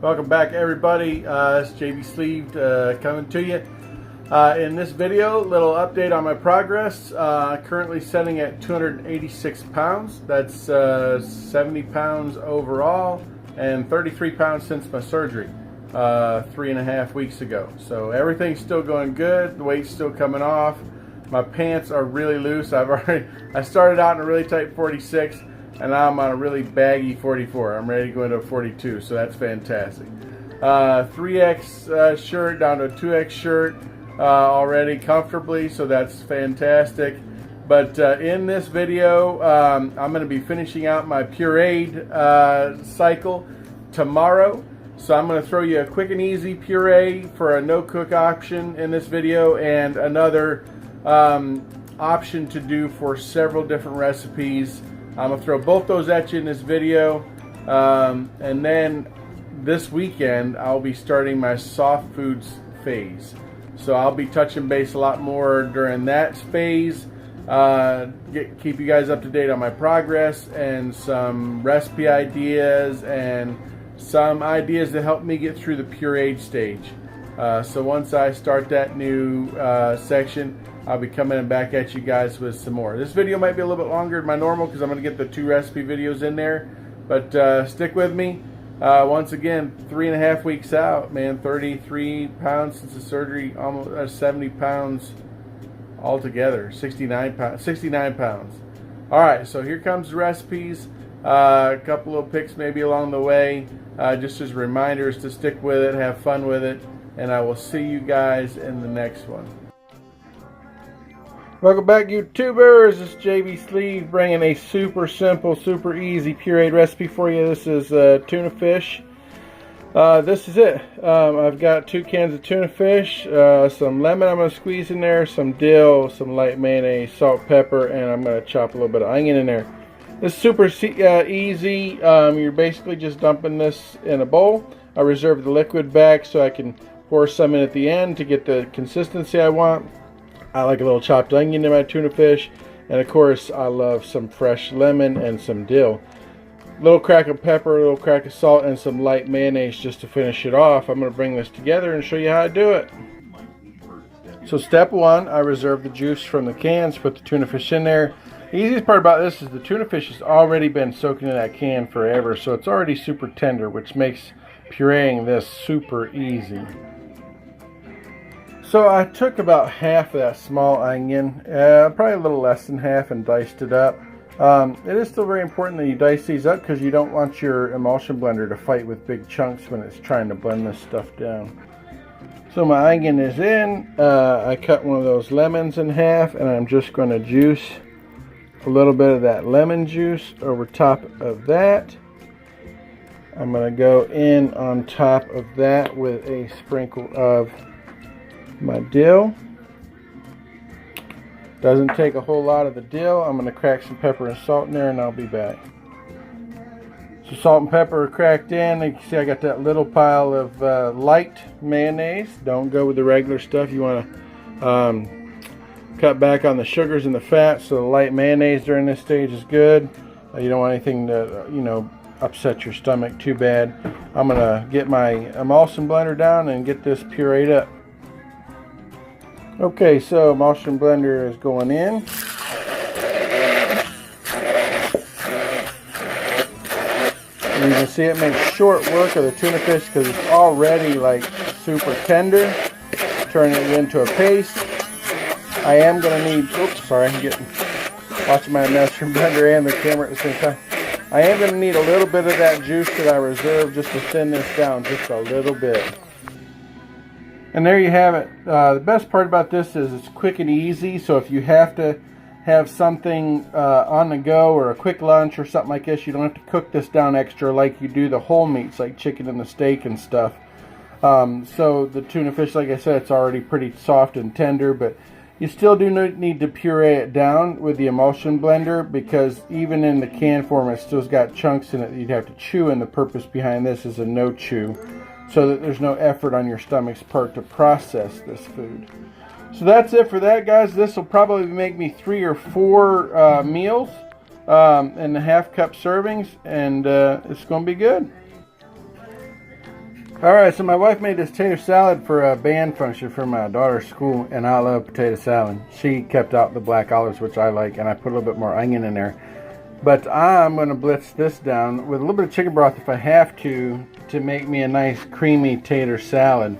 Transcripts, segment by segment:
Welcome back, everybody. It's JB Sleeved coming to you. In this video, little update on my progress. Currently sitting at 286 pounds. That's 70 pounds overall and 33 pounds since my surgery 3.5 weeks ago. So everything's still going good. The weight's still coming off. My pants are really loose. I started out in a really tight 46. And now I'm on a really baggy 44. I'm ready to go into a 42, so that's fantastic. 3X shirt down to a 2X shirt already comfortably, so that's fantastic. But in this video, I'm going to be finishing out my pureed cycle tomorrow. So I'm going to throw you a quick and easy puree for a no-cook option in this video, and another option to do for several different recipes. I'm going to throw both those at you in this video, and then this weekend I'll be starting my soft foods phase. So I'll be touching base a lot more during that phase, keep you guys up to date on my progress and some recipe ideas and some ideas to help me get through the pureed stage. So once I start that new section, I'll be coming back at you guys with some more. This video might be a little bit longer than my normal because I'm going to get the 2 recipe videos in there. But stick with me. Once again, 3.5 weeks out, man. 33 pounds since the surgery, almost 70 pounds altogether. 69 pounds. All right, so here comes the recipes. A couple little picks maybe along the way. Just as reminders to stick with it, have fun with it. And I will see you guys in the next one. Welcome back, YouTubers. This is JB Sleeve bringing a super simple, super easy pureed recipe for you. This is tuna fish. This is it. I've got 2 cans of tuna fish, some lemon I'm going to squeeze in there, some dill, some light mayonnaise, salt, pepper, and I'm going to chop a little bit of onion in there. This is super easy. You're basically just dumping this in a bowl. I reserve the liquid back so I can pour some in at the end to get the consistency I want. I like a little chopped onion in my tuna fish, and of course I love some fresh lemon and some dill. Little crack of pepper, a little crack of salt, and some light mayonnaise just to finish it off. I'm going to bring this together and show you how I do it. So step 1, I reserve the juice from the cans, put the tuna fish in there. The easiest part about this is the tuna fish has already been soaking in that can forever, so it's already super tender, which makes pureeing this super easy. So I took about half of that small onion, probably a little less than half, and diced it up. It is still very important that you dice these up because you don't want your emulsion blender to fight with big chunks when it's trying to blend this stuff down. So my onion is in. I cut one of those lemons in half, and I'm just going to juice a little bit of that lemon juice over top of that. I'm going to go in on top of that with a sprinkle of my dill. Doesn't take a whole lot of the dill. I'm going to crack some pepper and salt in there, and I'll be back. So salt and pepper are cracked in. You can see I got that little pile of light mayonnaise. Don't go with the regular stuff. You want to cut back on the sugars and the fats, so the light mayonnaise during this stage is good. You don't want anything to upset your stomach too bad. I'm going to get my emulsion blender down and get this pureed up. Okay, so emulsion blender is going in. And you can see it makes short work of the tuna fish because it's already like super tender. Turn it into a paste. I am going to need, oops, sorry, I'm watching my emulsion blender and the camera at the same time. I am going to need a little bit of that juice that I reserved just to thin this down just a little bit. And there you have it. The best part about this is it's quick and easy, so if you have to have something on the go or a quick lunch or something like this, you don't have to cook this down extra like you do the whole meats like chicken and the steak and stuff. So the tuna fish, like I said, it's already pretty soft and tender, but you still do need to puree it down with the emulsion blender because even in the can form it still's got chunks in it that you'd have to chew, and the purpose behind this is a no chew, so that there's no effort on your stomach's part to process this food. So that's it for that, guys. This will probably make me 3 or 4 meals in the half-cup servings, and it's going to be good. Alright, so my wife made this tater salad for a band function for my daughter's school, and I love potato salad. She kept out the black olives, which I like, and I put a little bit more onion in there. But I'm going to blitz this down with a little bit of chicken broth if I have to make me a nice creamy tater salad.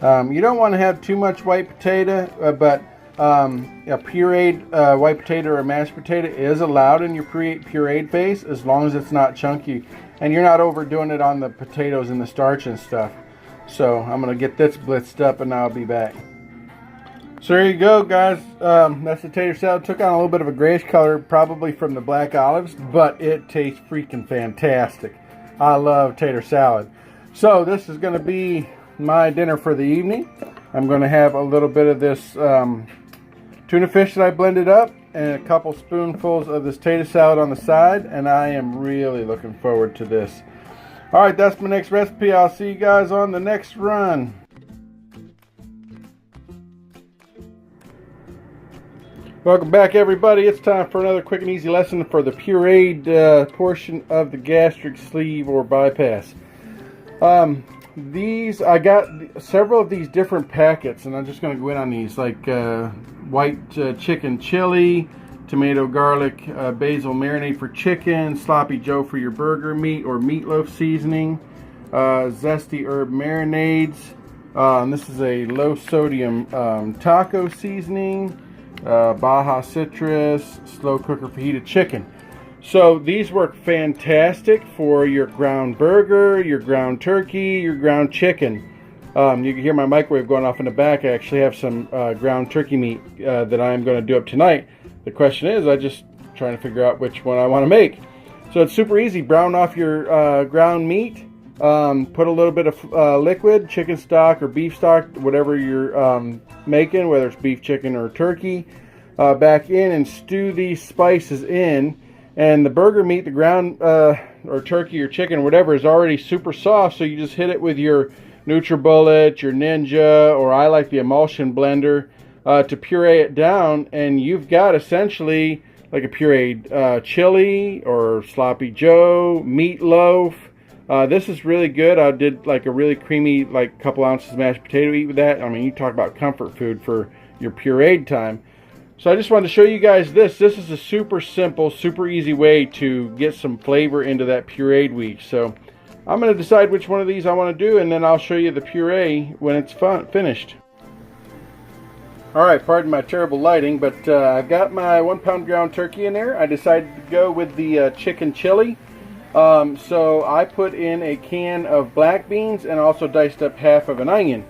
You don't want to have too much white potato, but a pureed white potato or mashed potato is allowed in your pureed phase as long as it's not chunky and you're not overdoing it on the potatoes and the starch and stuff. So I'm going to get this blitzed up and I'll be back. So there you go, guys. That's the tater salad. Took on a little bit of a grayish color, probably from the black olives, but it tastes freaking fantastic. I love tater salad. So this is going to be my dinner for the evening. I'm going to have a little bit of this tuna fish that I blended up and a couple spoonfuls of this tater salad on the side, and I am really looking forward to this. Alright, that's my next recipe. I'll see you guys on the next run. Welcome back, everybody. It's time for another quick and easy lesson for the pureed portion of the gastric sleeve or bypass. I got several of these different packets, and I'm just going to go in on these, like white chicken chili, tomato garlic basil marinade for chicken, sloppy joe for your burger meat or meatloaf seasoning, zesty herb marinades. This is a low sodium taco seasoning, Baja citrus, slow cooker fajita chicken. So these work fantastic for your ground burger, your ground turkey, your ground chicken. You can hear my microwave going off in the back. I actually have some ground turkey meat that I'm going to do up tonight. The question is, I'm just trying to figure out which one I want to make. So it's super easy. Brown off your ground meat. Put a little bit of liquid, chicken stock or beef stock, whatever you're making, whether it's beef, chicken, or turkey, back in and stew these spices in. And the burger meat, the ground or turkey or chicken, whatever, is already super soft, so you just hit it with your NutriBullet, your Ninja, or I like the emulsion blender to puree it down, and you've got essentially like a pureed chili or sloppy joe, meatloaf. This is really good. I did like a really creamy, like couple ounces of mashed potato eat with that. I mean, you talk about comfort food for your pureed time. So I just wanted to show you guys this. This is a super simple, super easy way to get some flavor into that pureed week. So I'm going to decide which one of these I want to do, and then I'll show you the puree when it's finished. Alright, pardon my terrible lighting, but I've got my 1 pound ground turkey in there. I decided to go with the chicken chili. So I put in a can of black beans and also diced up half of an onion.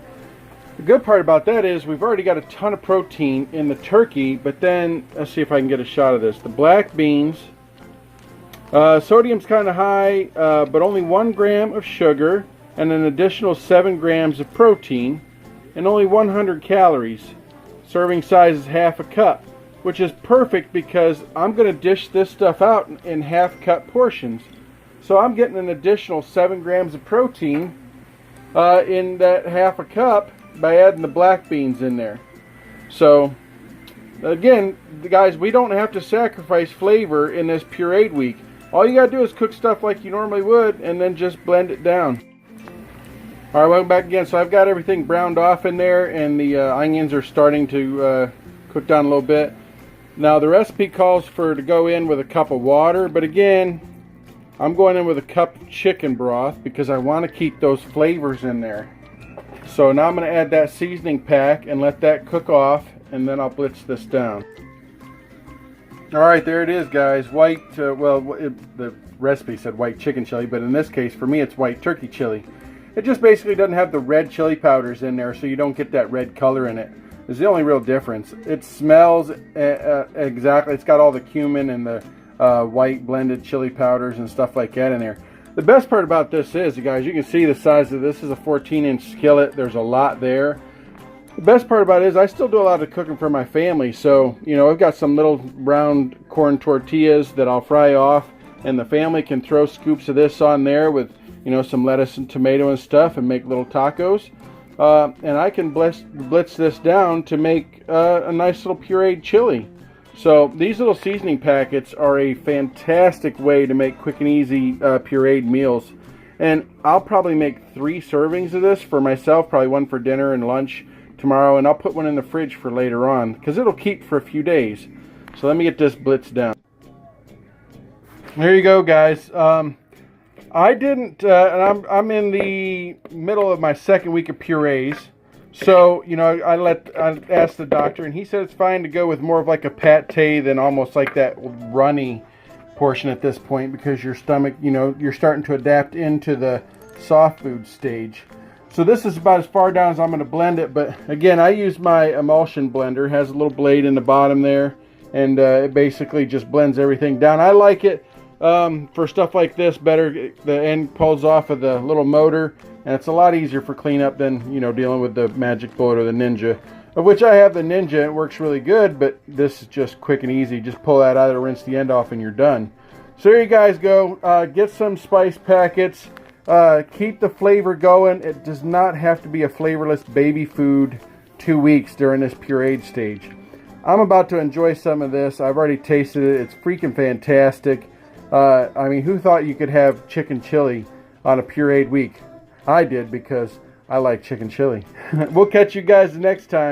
The good part about that is we've already got a ton of protein in the turkey, but then, let's see if I can get a shot of this. The black beans, sodium's kind of high, but only 1 gram of sugar and an additional 7 grams of protein and only 100 calories. Serving size is half a cup, which is perfect because I'm going to dish this stuff out in half cup portions. So I'm getting an additional 7 grams of protein in that half a cup by adding the black beans in there. So again, guys, we don't have to sacrifice flavor in this pureed week. All you gotta do is cook stuff like you normally would and then just blend it down. Alright, welcome back again. So I've got everything browned off in there, and the onions are starting to cook down a little bit. Now the recipe calls for to go in with a cup of water, but again, I'm going in with a cup of chicken broth because I want to keep those flavors in there. So now I'm going to add that seasoning pack and let that cook off, and then I'll blitz this down. Alright, there it is, guys. White, the recipe said white chicken chili, but in this case, for me, it's white turkey chili. It just basically doesn't have the red chili powders in there, so you don't get that red color in it. It's the only real difference. It smells exactly, it's got all the cumin and the white blended chili powders and stuff like that in there. The best part about this is, you guys, you can see the size of this. Is a 14-inch skillet. There's a lot there. The best part about it is I still do a lot of cooking for my family. So, you know, I've got some little round corn tortillas that I'll fry off, and the family can throw scoops of this on there with, you know, some lettuce and tomato and stuff and make little tacos. And I can blitz this down to make a nice little pureed chili. So these little seasoning packets are a fantastic way to make quick and easy pureed meals. And I'll probably make 3 servings of this for myself, probably one for dinner and lunch tomorrow, and I'll put one in the fridge for later on because it'll keep for a few days. So let me get this blitzed down. There you go, guys. I didn't, and I'm in the middle of my 2nd week of purees. So, you know, I asked the doctor, and he said it's fine to go with more of like a pate than almost like that runny portion at this point, because your stomach, you know, you're starting to adapt into the soft food stage. So this is about as far down as I'm going to blend it. But again, I use my emulsion blender. It has a little blade in the bottom there, and it basically just blends everything down. I like it for stuff like this better. The end pulls off of the little motor, and it's a lot easier for cleanup than, you know, dealing with the Magic Bullet or the Ninja, of which I have the Ninja. It works really good, but this is just quick and easy. Just pull that out of it, rinse the end off, and you're done. So there you guys go. Get some spice packets. Keep the flavor going. It does not have to be a flavorless baby food 2 weeks during this pureed stage. I'm about to enjoy some of this. I've already tasted it. It's freaking fantastic. I mean, who thought you could have chicken chili on a pureed week? I did, because I like chicken chili. We'll catch you guys the next time.